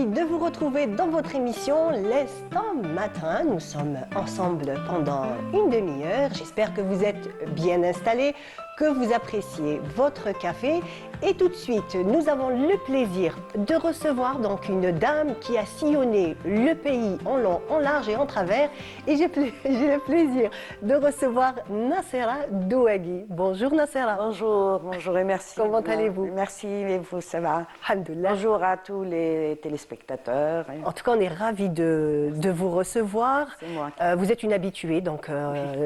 de vous retrouver dans votre émission L'Instant Matin. Nous sommes ensemble pendant une demi-heure. J'espère que vous êtes bien installés, que vous appréciez votre café. Et tout de suite, nous avons le plaisir de recevoir donc une dame qui a sillonné le pays en long, en large et en travers. Et j'ai le plaisir de recevoir Nassera Douagui. Bonjour Nassera. Bonjour, bonjour et merci. Comment allez-vous? Merci, et vous, ça va? Alhamdoulilah. Bonjour à tous les téléspectateurs. En tout cas, on est ravis de vous recevoir. C'est moi. Vous êtes une habituée donc,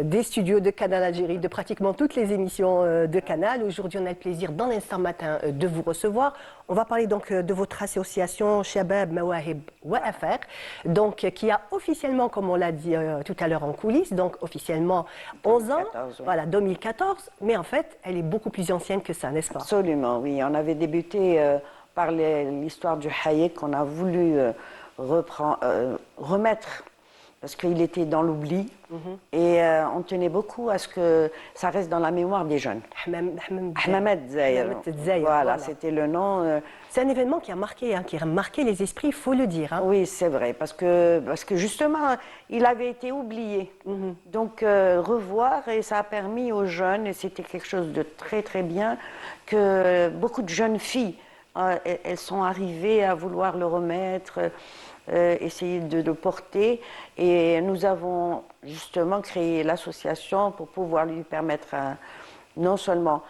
des studios de Canal Algérie, de pratiquement toutes les émissions de Canal. Aujourd'hui, on a le plaisir dans l'instant matin de vous recevoir. On va parler donc de votre association Shabab Mawahib Wa'afar, donc qui a officiellement, comme on l'a dit tout à l'heure en coulisses, donc officiellement 11 ans, 2014, oui. voilà, 2014, mais en fait, elle est beaucoup plus ancienne que ça, n'est-ce pas? Absolument, oui. On avait débuté par l'histoire du Hayek qu'on a voulu remettre parce qu'il était dans l'oubli et on tenait beaucoup à ce que ça reste dans la mémoire des jeunes. Ahmed Zahir. Voilà, c'était le nom. C'est un événement qui a marqué les esprits, il faut le dire. Hein. Oui, c'est vrai, parce que justement, il avait été oublié. Donc, revoir, et ça a permis aux jeunes, et c'était quelque chose de très très bien, que beaucoup de jeunes filles, elles sont arrivées à vouloir le remettre, essayer de le porter. Et nous avons justement créé l'association pour pouvoir lui permettre non seulement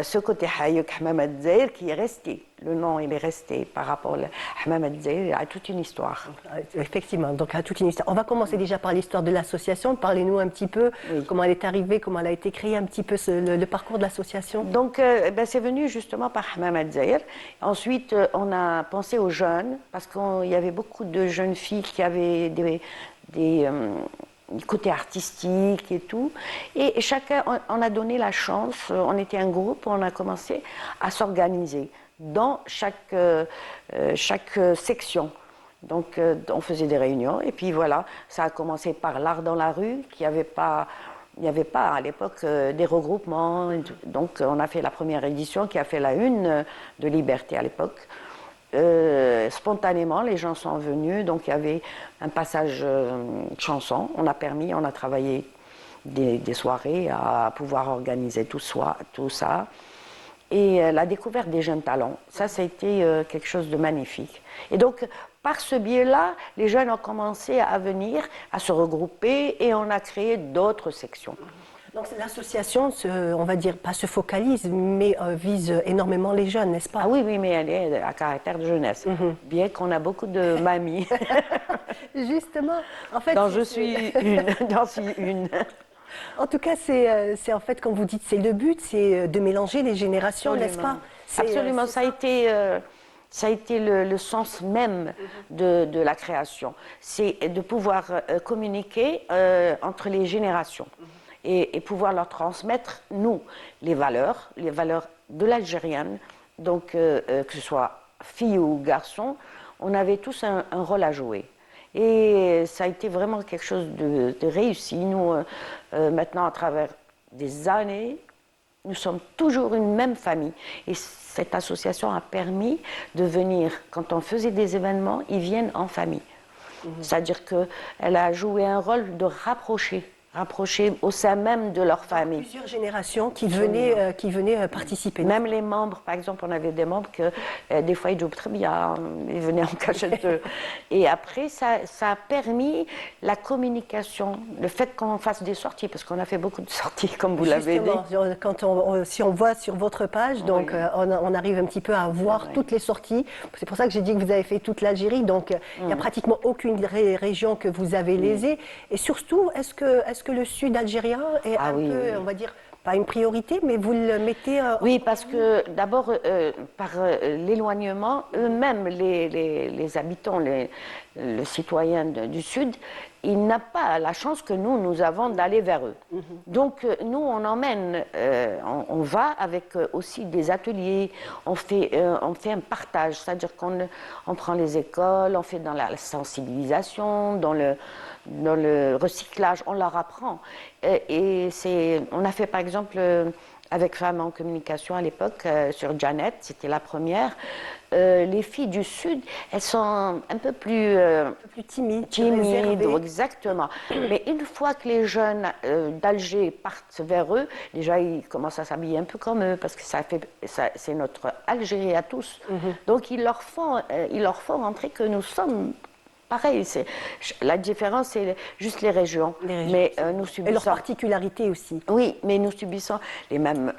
ce côté Hayek Hammamet Zahir qui est resté, le nom il est resté par rapport à Hammamet Zahir, a toute une histoire. Effectivement, donc à toute une histoire. On va commencer déjà par l'histoire de l'association. Parlez-nous un petit peu comment elle est arrivée, comment elle a été créée, un petit peu le parcours de l'association. Donc c'est venu justement par Hammamet Zahir. Ensuite on a pensé aux jeunes parce qu'il y avait beaucoup de jeunes filles qui avaient des côté artistique et tout. Et chacun, on a donné la chance, on était un groupe, on a commencé à s'organiser dans chaque section. Donc on faisait des réunions et puis voilà, ça a commencé par l'art dans la rue, il n'y avait pas à l'époque des regroupements. Donc on a fait la première édition qui a fait la une de Liberté à l'époque. Spontanément, les gens sont venus, donc il y avait un passage chanson. On a travaillé des soirées à pouvoir organiser tout ça. Et la découverte des jeunes talents, ça a été quelque chose de magnifique. Et donc, par ce biais-là, les jeunes ont commencé à venir, à se regrouper, et on a créé d'autres sections. Donc l'association, on va dire, pas se focalise, mais vise énormément les jeunes, n'est-ce pas? Ah oui, mais elle est à caractère de jeunesse, bien qu'on a beaucoup de mamies. Justement, en fait... J'en suis une. En tout cas, c'est en fait, comme vous dites, c'est le but, c'est de mélanger les générations, n'est-ce pas? Absolument, ça a été le sens même de la création. C'est de pouvoir communiquer entre les générations. Et pouvoir leur transmettre, nous, les valeurs de l'Algérienne, donc que ce soit fille ou garçon, on avait tous un rôle à jouer. Et ça a été vraiment quelque chose de réussi. Nous, maintenant, à travers des années, nous sommes toujours une même famille. Et cette association a permis de venir, quand on faisait des événements, ils viennent en famille. C'est-à-dire qu'elle a joué un rôle de rapprocher au sein même de leur famille. Plusieurs générations qui venaient participer. Même les membres, par exemple, on avait des membres que des fois ils jouaient très bien, ils venaient en cachette. Et après, ça a permis la communication, le fait qu'on fasse des sorties, parce qu'on a fait beaucoup de sorties, comme vous l'avez dit. Si on voit sur votre page, donc on arrive un petit peu à voir toutes les sorties. C'est pour ça que j'ai dit que vous avez fait toute l'Algérie, donc il n'y a pratiquement aucune région que vous avez lésée. Et surtout, est-ce que le sud algérien est un peu, on va dire, pas une priorité, mais vous le mettez... Oui, parce que d'abord, par l'éloignement, eux-mêmes, les habitants, le citoyen du sud, il n'a pas la chance que nous avons d'aller vers eux. Donc, nous, on emmène, on va avec aussi des ateliers, on fait un partage, c'est-à-dire qu'on prend les écoles, on fait dans la sensibilisation, dans le recyclage, on leur apprend. On a fait par exemple avec Femmes en communication à l'époque, sur Janet, c'était la première, les filles du Sud, elles sont un peu plus Plus timide, timides, exactement. Mais une fois que les jeunes d'Alger partent vers eux, déjà ils commencent à s'habiller un peu comme eux, parce que c'est notre Algérie à tous. Donc ils leur font rentrer que nous sommes pareil. La différence, c'est juste les régions. Mais nous subissons. Et leurs particularités aussi. Oui, mais nous subissons les mêmes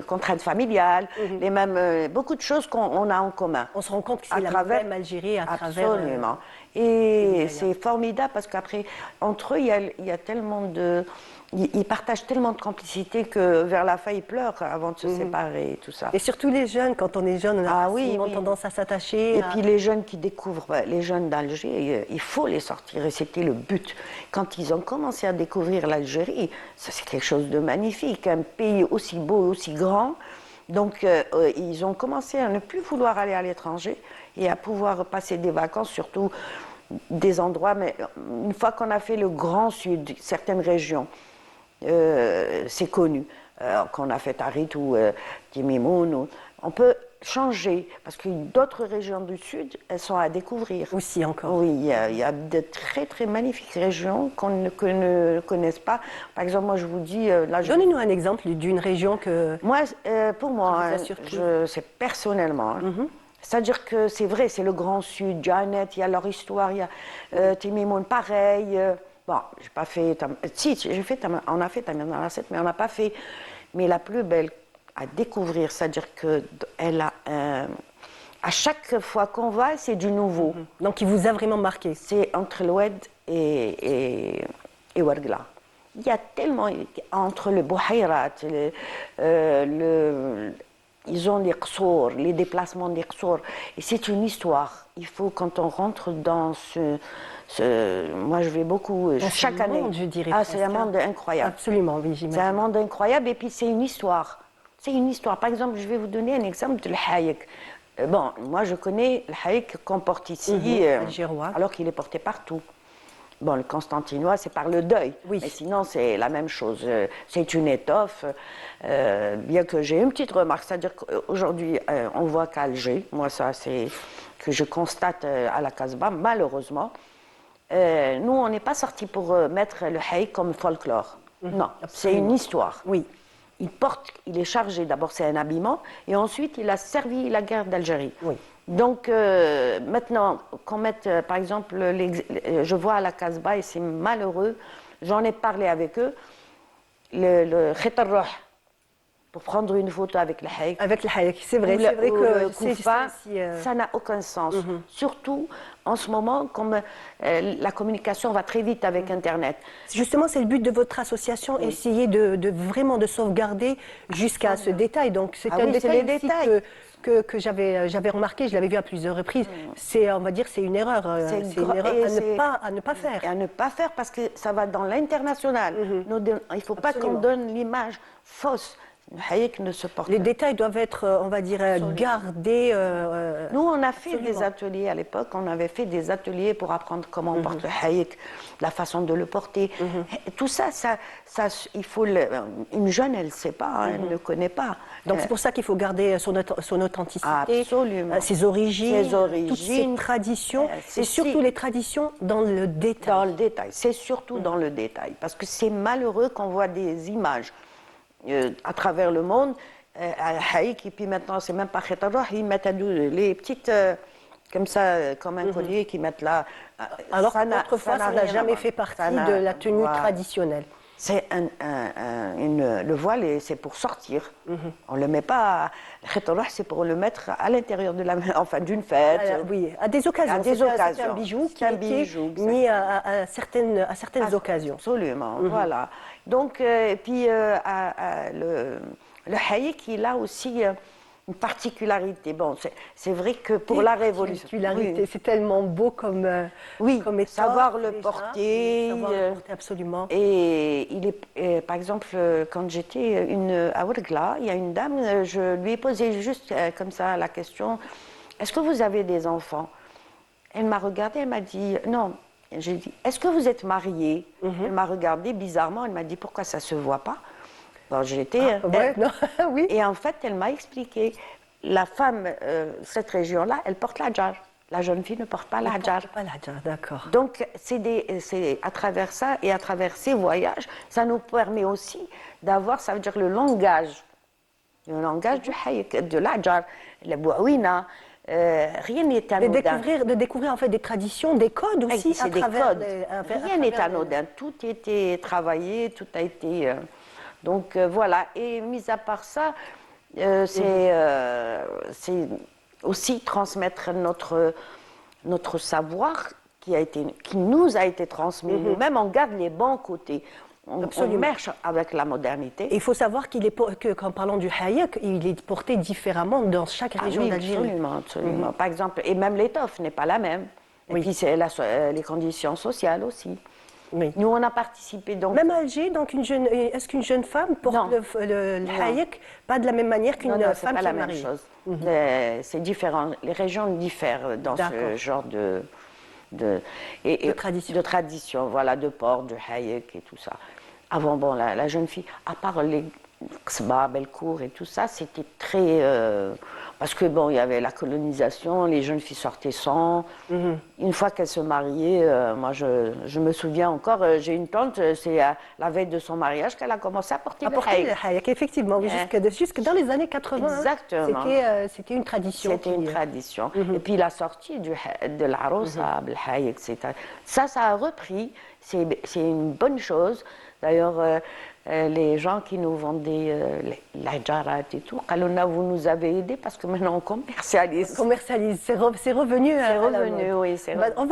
contraintes familiales, les mêmes, beaucoup de choses qu'on a en commun. On se rend compte que c'est la même Algérie à travers... Absolument. Et c'est formidable parce qu'après, entre eux, il y a tellement de... Ils partagent tellement de complicité que vers la fin, ils pleurent avant de se séparer et tout ça. Et surtout les jeunes, quand on est jeune, on a tendance à s'attacher. Et puis les jeunes qui découvrent, les jeunes d'Alger, il faut les sortir et c'était le but. Quand ils ont commencé à découvrir l'Algérie, ça c'est quelque chose de magnifique, un pays aussi beau, aussi grand. Donc ils ont commencé à ne plus vouloir aller à l'étranger et à pouvoir passer des vacances, surtout des endroits. Mais une fois qu'on a fait le Grand Sud, certaines régions, c'est connu, qu'on a fait Tarit ou Timimoun, on peut changer, parce que d'autres régions du Sud, elles sont à découvrir. Aussi encore. Oui, il y a de très très magnifiques régions qu'on ne connaisse pas. Par exemple, moi je vous dis... Donnez-nous un exemple d'une région que... Moi, pour moi, c'est personnellement... C'est-à-dire que c'est vrai, c'est le Grand Sud, Janet, il y a leur histoire, il y a Timimoun, pareil... Bon, j'ai pas fait... Si, on a fait Tamirna Rasset, mais on n'a pas fait... Mais la plus belle à découvrir, c'est-à-dire qu'elle a... à chaque fois qu'on va, c'est du nouveau. Donc, il vous a vraiment marqué. C'est entre l'Oued et Ouargla. Il y a tellement... Entre le Bouhayrat, ils ont les qsour, les déplacements des qsour. Et c'est une histoire. Il faut, quand on rentre dans moi, je vais beaucoup, chaque année. Monde, je dirais. C'est un monde incroyable. Absolument, oui, j'imagine. C'est un monde incroyable et puis c'est une histoire. C'est une histoire. Par exemple, je vais vous donner un exemple de l'Hayek. Bon, moi, je connais l'Hayek qu'on porte ici, algérois. alors qu'il est porté partout. Bon, le constantinois, c'est par le deuil. Oui. Mais sinon, c'est la même chose. C'est une étoffe. Bien que j'ai une petite remarque, c'est-à-dire qu'aujourd'hui, on voit qu'à Alger, moi, ça, c'est que je constate à la Casbah, malheureusement, nous, on n'est pas sortis pour mettre le Hayek comme folklore. Non, c'est une histoire. Oui. Il est chargé, d'abord c'est un habillement, et ensuite il a servi la guerre d'Algérie. Oui. Donc maintenant, qu'on mette par exemple, je vois à la Casbah, et c'est malheureux, j'en ai parlé avec eux, le Khit al-Ruh, pour prendre une photo avec le Hayek. Avec le Hayek, c'est vrai que ça n'a aucun sens. Surtout en ce moment, comme la communication va très vite avec Internet. Justement, c'est le but de votre association, essayer de vraiment de sauvegarder jusqu'à ce détail. Donc c'est un détail que j'avais remarqué, je l'avais vu à plusieurs reprises. C'est, on va dire, c'est une erreur. C'est une erreur à ne pas faire. Et à ne pas faire parce que ça va dans l'international. Il ne faut pas qu'on donne l'image fausse. Hayek ne se porte. Les détails doivent être, on va dire, gardés. Nous, on a fait des ateliers à l'époque. On avait fait des ateliers pour apprendre comment on porte le Hayek, la façon de le porter. Tout ça, il faut une jeune, elle ne sait pas, elle ne connaît pas. Donc c'est pour ça qu'il faut garder son authenticité, absolument, ses origines, toutes ses traditions, et surtout les traditions dans le détail. Dans le détail, c'est surtout dans le détail, parce que c'est malheureux qu'on voit des images à travers le monde, Hayek, et puis maintenant c'est même pas Khit al-Ruh, ils mettent les petites, comme ça, comme un collier qu'ils mettent là. Alors qu'autrefois, ça n'a jamais fait partie de la tenue traditionnelle. C'est le voile, c'est pour sortir. On ne le met pas. Le Khit al-Ruh, c'est pour le mettre à l'intérieur d'une fête. Oui, à des occasions. C'est un bijou qui est mis à certaines occasions. Absolument, voilà. Donc, puis le Hayek, il a aussi une particularité. Bon, c'est vrai que pour la Révolution... Particularité, c'est tellement beau comme étoffe, savoir le porter. Savoir le porter, absolument. Et par exemple, quand j'étais à Ouargla, il y a une dame, je lui ai posé juste comme ça la question, est-ce que vous avez des enfants? Elle m'a regardée, elle m'a dit, non. J'ai dit, est-ce que vous êtes mariée? Elle m'a regardée bizarrement, elle m'a dit, pourquoi ça ne se voit pas? Bon, j'étais... oui. Et en fait, elle m'a expliqué, la femme, cette région-là, elle porte la hijab. La jeune fille ne porte pas la hijab. Pas la hijab, d'accord. Donc, c'est à travers ça et à travers ces voyages, ça nous permet aussi d'avoir, ça veut dire le langage du hayek, de la hijab, la bouawina, rien n'est anodin. De découvrir en fait des traditions, des codes aussi C'est des codes. Rien n'est travers anodin. Tout a été travaillé, tout a été. Donc voilà. Et mis à part ça, c'est aussi transmettre notre savoir qui nous a été transmis. Nous-mêmes, on garde les bons côtés. On marche avec la modernité. Et il faut savoir qu'en parlant du hayek, il est porté différemment dans chaque région d'Algérie. Absolument, absolument. Par exemple, et même l'étoffe n'est pas la même. Et puis c'est les conditions sociales aussi. Oui. Nous, on a participé donc. Même à Alger, donc est-ce qu'une jeune femme porte le hayek pas de la même manière qu'une femme qui est mariée? Non, c'est pas la même chose. C'est différent. Les régions diffèrent dans ce genre de tradition, voilà, de port, de hayek et tout ça. Avant, bon, la jeune fille, à part les Ksba, Belcourt et tout ça, c'était très... parce que, bon, il y avait la colonisation, les jeunes filles sortaient sans. Une fois qu'elles se mariaient, moi, je me souviens encore, j'ai une tante, c'est la veille de son mariage qu'elle a commencé à porter le hayek. Effectivement, oui, jusque dans les années 80. Exactement. C'était une tradition. C'était une tradition. Et puis la sortie de l'Arousa, le hayek, ça a repris. C'est une bonne chose. D'ailleurs, les gens qui nous vendaient la jarat et tout, Kalona, vous nous avez aidés parce que maintenant on commercialise. C'est revenu. C'est revenu, oui. On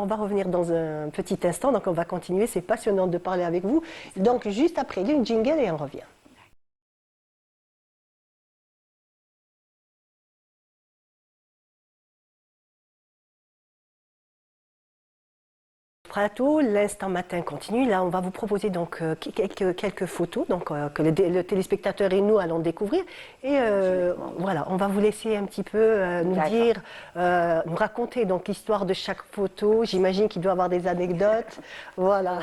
va revenir dans un petit instant, donc on va continuer. C'est passionnant de parler avec vous. Donc juste après une jingle et on revient. Prato, l'instant matin continue. Là, on va vous proposer donc quelques photos donc, que le téléspectateur et nous allons découvrir. Et voilà, on va vous laisser un petit peu nous raconter donc l'histoire de chaque photo. J'imagine qu'il doit y avoir des anecdotes. Voilà.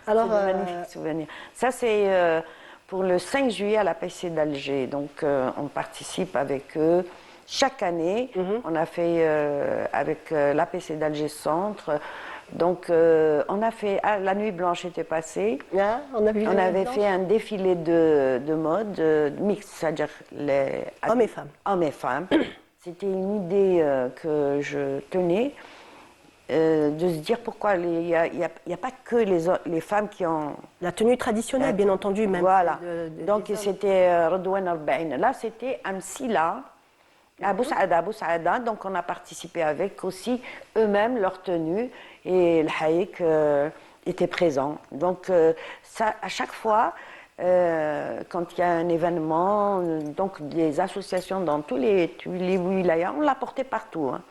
Alors, c'est de magnifiques souvenirs. Ça, c'est pour le 5 juillet à l'APC d'Alger. Donc, on participe avec eux. Chaque année, on a fait avec l'APC d'Alger Centre. Donc, on a fait. La nuit blanche était passée. On avait fait un défilé de mode mixte, c'est-à-dire les hommes et femmes. Hommes et femmes. C'était une idée que je tenais de se dire pourquoi il n'y a pas que les femmes qui ont. La tenue traditionnelle, bien entendu, même. Voilà. Donc, c'était Redouane Arbaïn. Là, c'était Amsila. Abou Saada, donc on a participé avec aussi eux-mêmes leur tenue et le hayek était présent. Donc ça, à chaque fois, quand il y a un événement, donc des associations dans tous les wilayas, on l'a porté partout. Hein.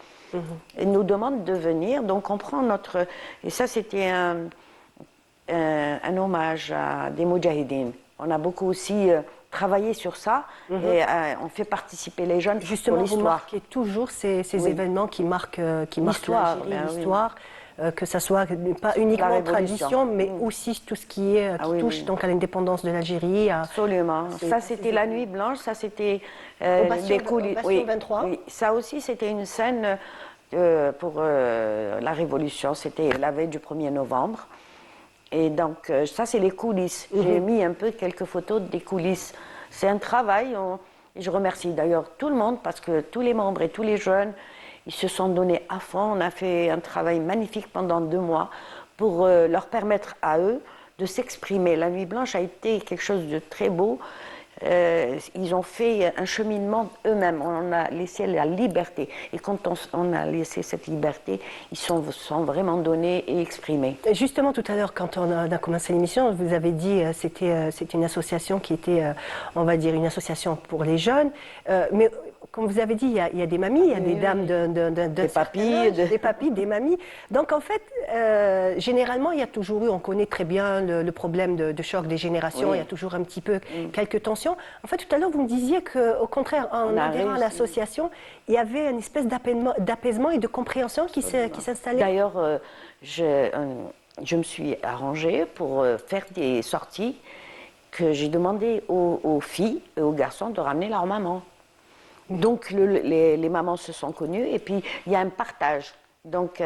Ils nous demandent de venir, donc on prend notre... Et ça, c'était un hommage à des moudjahidines. On a beaucoup aussi... travailler sur ça et on fait participer les jeunes. Justement, vous marquez toujours ces événements qui marquent l'histoire, que ça soit pas uniquement tradition, mais aussi tout ce qui touche donc à l'indépendance de l'Algérie. Absolument. Ça, c'était la nuit blanche, ça, c'était les coulisses. Oui, 23. Oui. Ça aussi, c'était une scène pour la Révolution. C'était la veille du 1er novembre. Et donc, ça, c'est les coulisses. J'ai mis un peu quelques photos des coulisses. C'est un travail. Et je remercie d'ailleurs tout le monde parce que tous les membres et tous les jeunes, ils se sont donnés à fond. On a fait un travail magnifique pendant 2 mois pour leur permettre à eux de s'exprimer. La Nuit Blanche a été quelque chose de très beau. Ils ont fait un cheminement eux-mêmes. On a laissé la liberté. Et quand on a laissé cette liberté, ils sont vraiment donnés et exprimés. Justement, tout à l'heure, quand on a commencé l'émission, vous avez dit que c'était une association qui était, on va dire, une association pour les jeunes. Mais comme vous avez dit, il y a des mamies, il y a des dames des papis, des papis, des mamies. Donc en fait, généralement, il y a toujours eu, on connaît très bien le problème de choc des générations, il y a toujours un petit peu quelques tensions. En fait, tout à l'heure, vous me disiez qu'au contraire, en adhérant à l'association, il y avait une espèce d'apaisement et de compréhension qui s'installait. D'ailleurs, je me suis arrangée pour faire des sorties que j'ai demandé aux filles et aux garçons de ramener leur maman. Donc les mamans se sont connues et puis il y a un partage. Donc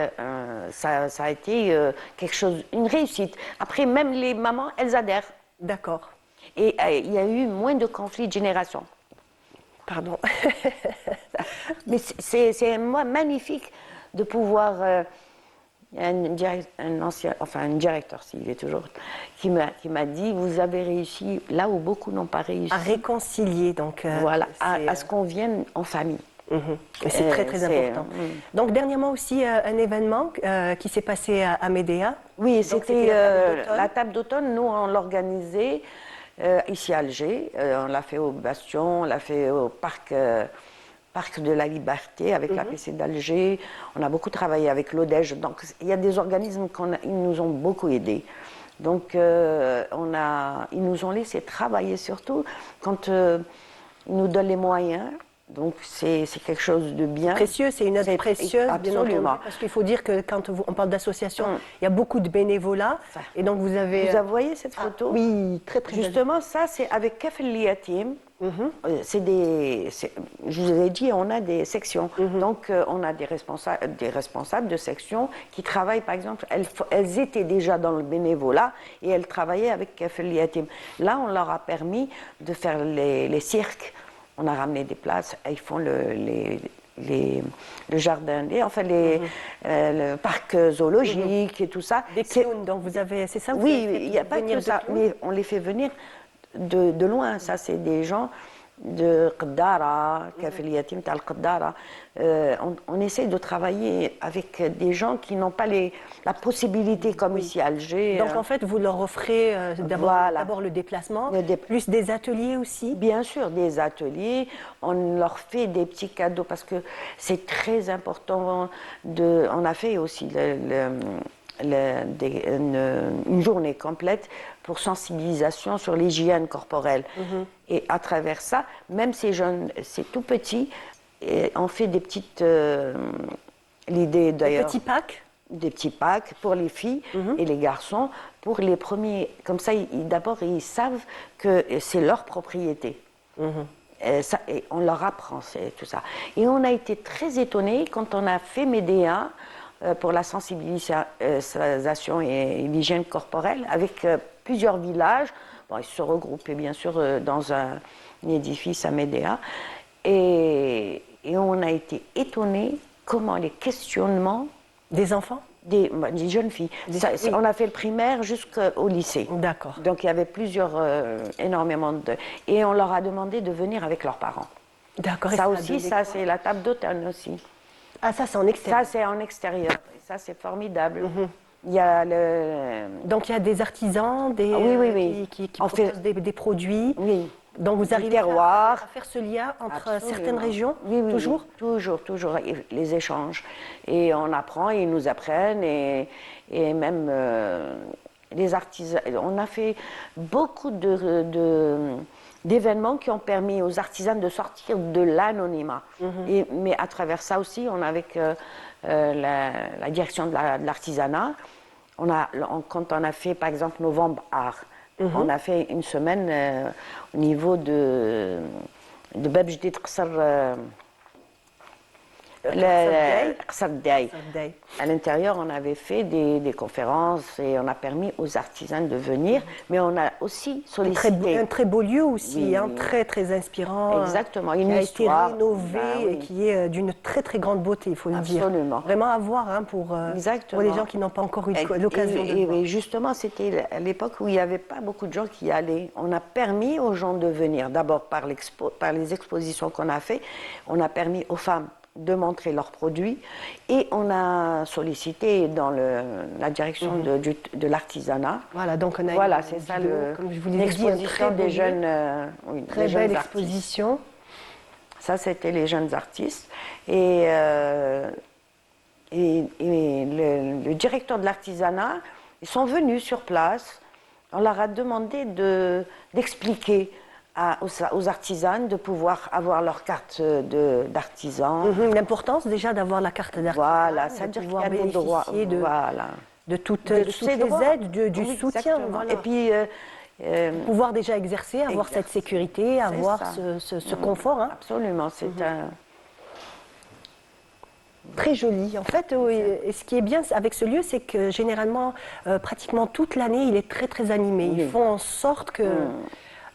ça a été quelque chose, une réussite. Après, même les mamans, elles adhèrent. D'accord. Et il y a eu moins de conflits de génération. Pardon. Mais c'est magnifique de pouvoir. Il y a un directeur, s'il est toujours, qui m'a dit, vous avez réussi là où beaucoup n'ont pas réussi. À réconcilier, donc. Voilà, à ce qu'on vienne en famille. Et c'est très très important. Donc dernièrement aussi un événement qui s'est passé à Médéa. Oui, Donc, c'était la table d'automne. Nous, on l'organisait ici à Alger. On l'a fait au Bastion, on l'a fait au parc de la Liberté avec la PC d'Alger. On a beaucoup travaillé avec l'ODEJ. Donc il y a des organismes qui nous ont beaucoup aidés. Donc ils nous ont laissé travailler surtout quand ils nous donnent les moyens. Donc c'est quelque chose de bien. Précieux, c'est une aide précieuse, absolument. bien entendu, parce qu'il faut dire que quand on parle d'association, il y a beaucoup de bénévolat. Et donc vous avez... Vous avez voyé cette photo? Oui, très très Justement, ça c'est avec Kaf El Yatim. Je vous ai dit, on a des sections. Donc on a des responsables de sections qui travaillent, par exemple, elles étaient déjà dans le bénévolat et elles travaillaient avec Kaf El Yatim. Là, on leur a permis de faire les cirques. On a ramené des places, ils font le jardin, enfin le parc zoologique et tout ça. Des clowns, donc vous avez, c'est ça? Oui, il n'y a pas que ça, mais on les fait venir de loin. Ça, c'est des gens de Qaddara, Kaf El Yatim Tal Qaddara. On essaie de travailler avec des gens qui n'ont pas la possibilité, comme ici à Alger. Donc en fait, vous leur offrez d'abord le déplacement, plus des ateliers aussi? Bien sûr, des ateliers. On leur fait des petits cadeaux parce que c'est très important. On a fait aussi une journée complète pour sensibilisation sur l'hygiène corporelle. Et à travers ça, même ces jeunes, c'est tout petit, et on fait des petites... l'idée d'ailleurs... Des petits packs? Des petits packs pour les filles et les garçons, pour les premiers... Comme ça, d'abord, ils savent que c'est leur propriété. Et on leur apprend tout ça. Et on a été très étonnés quand on a fait Médéa pour la sensibilisation et l'hygiène corporelle avec plusieurs villages. Bon, ils se regroupaient bien sûr dans un édifice à Médéa. Et on a été étonnés comment les questionnements... Des enfants? Des jeunes filles. Oui. On a fait le primaire jusqu'au lycée. D'accord. Donc il y avait énormément de... Et on leur a demandé de venir avec leurs parents. D'accord. Ça aussi, c'est la table d'automne aussi. Ah, ça c'est en extérieur? Ça c'est en extérieur. Et ça c'est formidable. Il y a Donc il y a des artisans qui proposent des produits. Oui. Donc vous arrivez à faire ce lien entre certaines régions? Oui, toujours? Toujours, les échanges. Et on apprend, ils nous apprennent, et même les artisans. On a fait beaucoup d'événements qui ont permis aux artisans de sortir de l'anonymat. Mais à travers ça aussi, on a avec la direction de l'artisanat, quand on a fait par exemple Novembre Art, on a fait une semaine au niveau de Bab Jdid Qsar À l'intérieur, on avait fait des conférences et on a permis aux artisans de venir, mais on a aussi sollicité... Un très beau lieu aussi, très très inspirant. Exactement, une histoire. Qui a été rénové et qui est d'une très très grande beauté, il faut le dire. Absolument. Vraiment à voir pour les gens qui n'ont pas encore eu l'occasion de voir. Et justement, c'était à l'époque où il n'y avait pas beaucoup de gens qui y allaient. On a permis aux gens de venir, d'abord par les expositions qu'on a fait, on a permis aux femmes de montrer leurs produits et on a sollicité dans la direction de l'artisanat. Voilà, donc on a c'est ça comme je vous l'ai dit, l'exposition des jeunes, très belle exposition. Ça, c'était les jeunes artistes et le directeur de l'artisanat, ils sont venus sur place. On leur a demandé d'expliquer aux artisanes de pouvoir avoir leur carte d'artisan. L'importance déjà d'avoir la carte d'artisan. Voilà, ça veut dire qu'il y a des droits. De toutes les aides, du soutien. Voilà. Et puis Pouvoir déjà exercer, avoir cette sécurité, avoir ça. ce confort. Hein. Absolument, c'est un... Très joli. En fait, oui, et ce qui est bien avec ce lieu, c'est que généralement, pratiquement toute l'année, il est très très animé. Oui. Ils font en sorte que,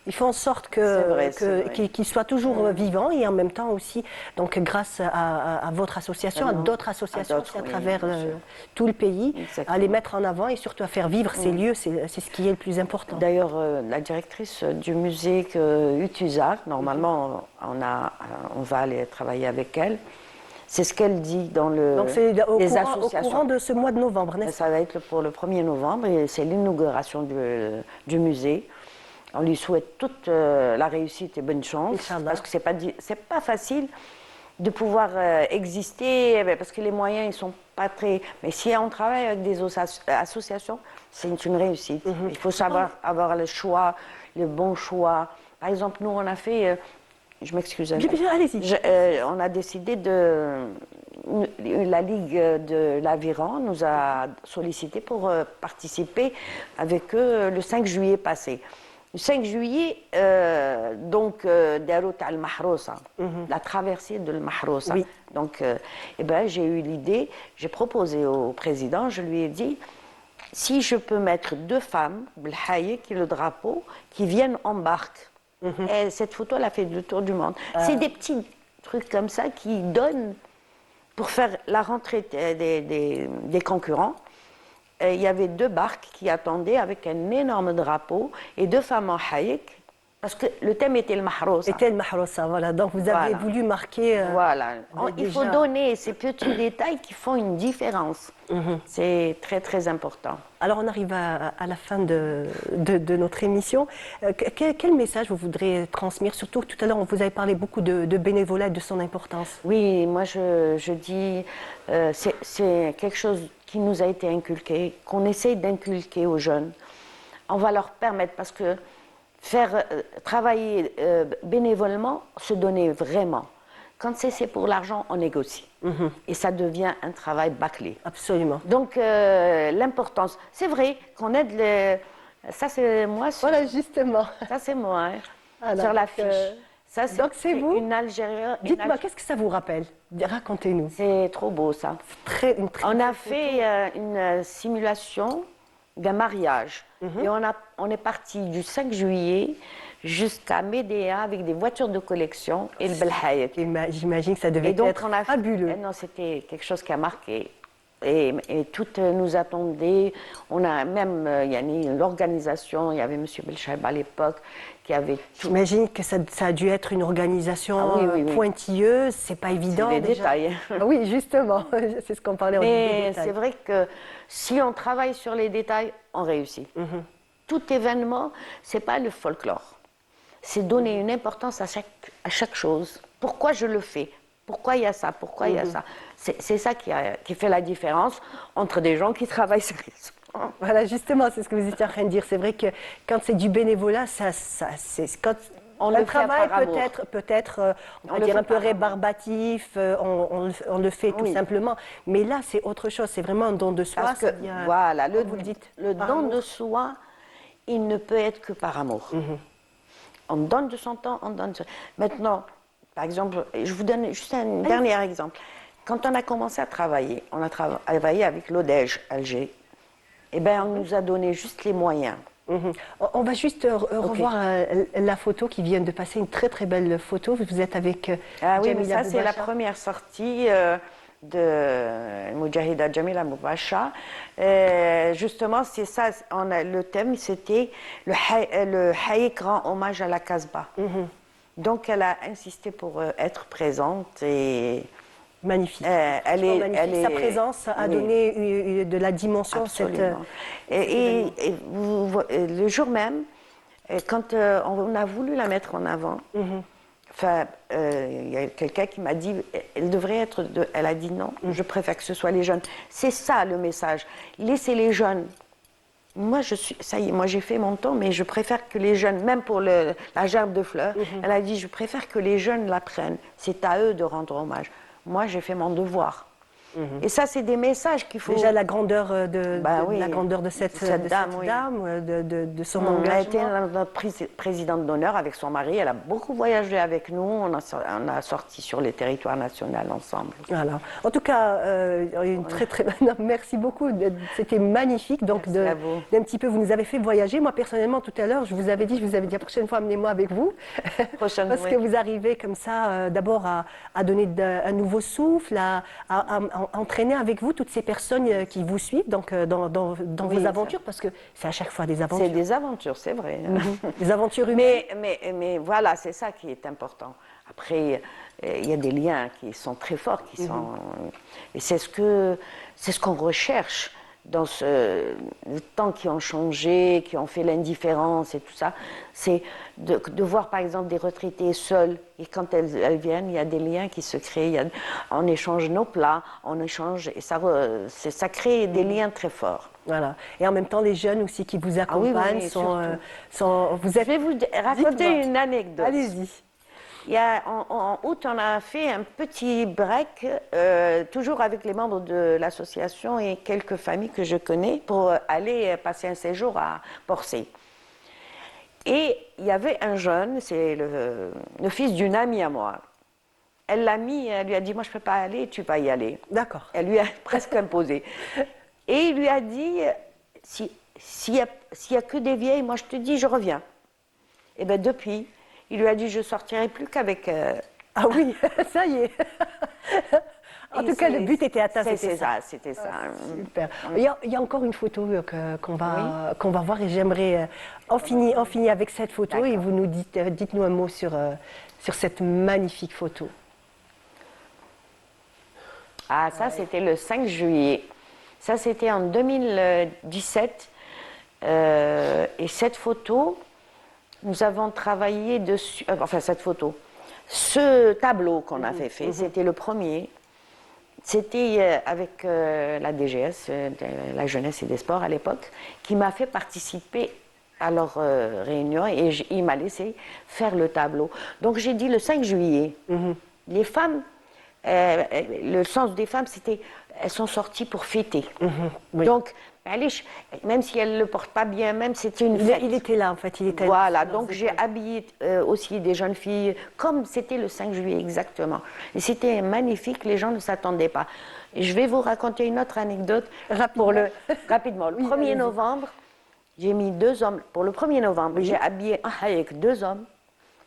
ils font en sorte C'est vrai, qu'il soit toujours vivant et en même temps aussi, donc grâce à votre association, à d'autres associations d'autres, aussi à oui, travers bien sûr. tout le pays, Exactement. à les mettre en avant et surtout à faire vivre ces lieux, c'est ce qui est le plus important. D'ailleurs, la directrice du musée UTUSA, normalement, on va aller travailler avec elle. C'est ce qu'elle dit dans Donc c'est au les courant associations. de ce mois de novembre, n'est-ce pas? Ça va être pour le 1er novembre et c'est l'inauguration du musée. On lui souhaite toute la réussite et bonne chance. Inch'Allah. Parce que c'est pas facile de pouvoir exister, parce que les moyens, ils sont pas très... Mais si on travaille avec des associations, c'est une réussite. Il faut savoir avoir le choix, le bon choix. Par exemple, nous, on a fait... je m'excuse. Allez-y. On a décidé de... La Ligue de l'Aviron nous a sollicité pour participer avec eux le 5 juillet passé. Le 5 juillet, donc, Darut al-Mahrousa, la traversée de al-Mahrousa. Oui. Donc, j'ai eu l'idée, j'ai proposé au président, je lui ai dit, si je peux mettre 2 femmes, qui est le drapeau, qui viennent en barque. Et cette photo, elle a fait le tour du monde. C'est des petits trucs comme ça qui donnent, pour faire la rentrée des concurrents, il y avait 2 barques qui attendaient avec un énorme drapeau et 2 femmes en haïk, parce que le thème était le mahrousa. C'était le mahrousa, voilà. Donc vous avez voulu marquer. Voilà. Il faut donner ces petits détails qui font une différence. C'est très très important. Alors on arrive à la fin de notre émission. Quel message vous voudrez transmettre? Surtout que tout à l'heure, vous avez parlé beaucoup de bénévolat et de son importance. Oui, moi je dis, c'est quelque chose qui nous a été inculqué, qu'on essaye d'inculquer aux jeunes. On va leur permettre, parce que faire travailler bénévolement, se donner vraiment. Quand c'est pour l'argent, on négocie. Et ça devient un travail bâclé. Absolument. Donc, l'importance, c'est vrai qu'on aide les... Ça, c'est moi. Voilà, justement. Ça, c'est moi, hein, Alors, sur l'affiche. Ça, donc, c'est vous. Une Algérienne. Dites-moi, qu'est-ce que ça vous rappelle? Racontez-nous. C'est trop beau, ça. Une très On belle a photo. fait une simulation d'un mariage. Et on est parti du 5 juillet jusqu'à Médéa avec des voitures de collection et le Belhaïek. J'imagine que ça devait être fabuleux. Non, c'était quelque chose qui a marqué. Et toutes nous attendaient. On a même, l'organisation, il y avait M. Belchaïb à l'époque, qui avait tout. J'imagine que ça a dû être une organisation oui. pointilleuse, c'est pas évident. C'est les déjà. détails. Oui, justement, c'est ce qu'on parlait en Mais c'est vrai que si on travaille sur les détails, on réussit. Tout événement, c'est pas le folklore. C'est donner une importance à chaque chose. Pourquoi je le fais? Pourquoi il y a ça? Pourquoi il y a ça? C'est ça qui fait la différence entre des gens qui travaillent sérieusement. Voilà, justement, c'est ce que vous étiez en train de dire. C'est vrai que quand c'est du bénévolat, quand On un le fait travail par amour. peut-être, on va dire un peu rébarbatif, on le fait tout simplement. Mais là, c'est autre chose. C'est vraiment un don de soi. Parce que, ça vient, voilà, vous le dites, le par don amour. de soi, il ne peut être que par amour. On donne de son temps, on donne de... Maintenant, par exemple, je vous donne juste un dernier exemple. Quand on a commencé à travailler, on a travaillé avec l'ODEJ Alger, eh bien, on nous a donné juste les moyens. On va juste revoir la photo qui vient de passer, une très très belle photo. Vous êtes avec Ah oui, mais Jamila ça, c'est la Boubacha. première sortie de Moujahida Jamila Boubacha. Justement, c'est ça, le thème, c'était le Haïk rend hommage à la Casbah. Donc, elle a insisté pour être présente et... Magnifique. Elle Magnifique. est- Sa présence a oui. donné de la dimension. Absolument. Et le jour même, quand on a voulu la mettre en avant, enfin, il y a quelqu'un qui m'a dit, elle devrait être, elle a dit non, je préfère que ce soit les jeunes. C'est ça le message. Laissez les jeunes. Moi, ça y est, moi j'ai fait mon temps, mais je préfère que les jeunes, même pour la gerbe de fleurs, elle a dit, je préfère que les jeunes la prennent. C'est à eux de rendre hommage. Moi, j'ai fait mon devoir. Et ça, c'est des messages qu'il faut... Déjà la grandeur oui, la grandeur de cette dame, oui. de son On a été engagement. notre présidente d'honneur avec son mari. Elle a beaucoup voyagé avec nous. On a sorti sur les territoires nationaux ensemble. Voilà. En tout cas, une très très non, merci beaucoup. C'était magnifique. Donc Merci à vous. d'un petit peu, vous nous avez fait voyager. Moi personnellement, tout à l'heure, je vous avais dit la prochaine fois, amenez-moi avec vous, Prochaine, parce oui. que vous arrivez comme ça, d'abord à donner un nouveau souffle, à entraîner avec vous toutes ces personnes qui vous suivent, donc dans Oui, vos ça. aventures, parce que c'est à chaque fois des aventures. C'est des aventures, c'est vrai. Des aventures humaines. Mais voilà, c'est ça qui est important. Après, il y a des liens qui sont très forts, et c'est ce qu'on recherche dans les temps qui ont changé, qui ont fait l'indifférence et tout ça. C'est de voir par exemple des retraités seuls, et quand elles viennent, il y a des liens qui se créent. On échange nos plats, on échange, et ça crée des liens très forts. Voilà. Et en même temps, les jeunes aussi qui vous accompagnent oui, vous êtes... Je vais vous raconter Dites-moi. une anecdote. Allez-y. En août, on a fait un petit break, toujours avec les membres de l'association et quelques familles que je connais, pour aller passer un séjour à Porcé. Et il y avait un jeune, c'est le fils d'une amie à moi. Elle lui a dit, moi je ne peux pas aller, tu vas y aller. D'accord. Elle lui a presque imposé. Et il lui a dit, s'il y a que des vieilles, moi je te dis, je reviens. Et bien depuis, il lui a dit, je ne sortirai plus qu'avec... Ah oui, ça y est. En tout cas, le but était atteint, c'était ça. C'était ça. Super. Il y a encore une photo qu'on va voir, et j'aimerais... on finit avec cette photo, et vous nous dites-nous un mot sur cette magnifique photo. Ah, ça, c'était le 5 juillet. Ça, c'était en 2017. Et cette photo, nous avons travaillé dessus... enfin, cette photo. Ce tableau qu'on avait fait, c'était le premier. C'était avec la DGS, la jeunesse et des sports à l'époque, qui m'a fait participer à leur réunion, et il m'a laissé faire le tableau. Donc j'ai dit le 5 juillet, les femmes, le sens des femmes, c'était, elles sont sorties pour fêter. Oui. Donc, allez, même si elles ne le portent pas bien, même c'était une fête. Il était là, en fait. Il était Voilà, là, donc j'ai habillé aussi des jeunes filles, comme c'était le 5 juillet exactement. Et c'était magnifique, les gens ne s'attendaient pas. Et je vais vous raconter une autre anecdote. Rapidement. Le Oui, 1er allez-y. novembre, j'ai mis 2 hommes. Pour le 1er novembre, j'ai habillé avec 2 hommes.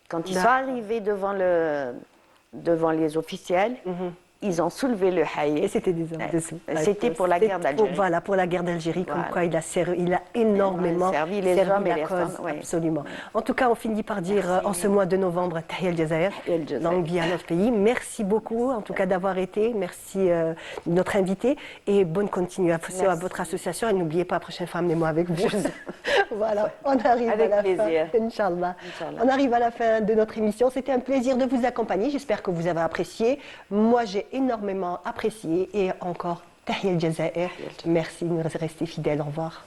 Quand ils sont arrivés devant les officiels, ils ont soulevé le Et haïe. c'était des hommes dessous. C'était pour la guerre d'Algérie. Voilà, pour la guerre d'Algérie, comme Voilà. quoi il a énormément servi les hommes et la les cause, femmes, ouais. absolument. En tout cas, on finit par dire en ce mois de novembre, Tahia El Jazair, Tahia El Jazair. longue vie à notre pays. Merci beaucoup, en tout cas, d'avoir été. Merci notre invité, et bonne continuation à votre association. Et n'oubliez pas, la prochaine fois, amenez-moi avec vous. Voilà, on arrive Avec à la plaisir. fin. Inch'Allah. Inch'Allah. On arrive à la fin de notre émission. C'était un plaisir de vous accompagner. J'espère que vous avez apprécié. Moi, j'ai énormément apprécié, et encore, Tahia El Jazair. Merci de nous rester fidèles. Au revoir.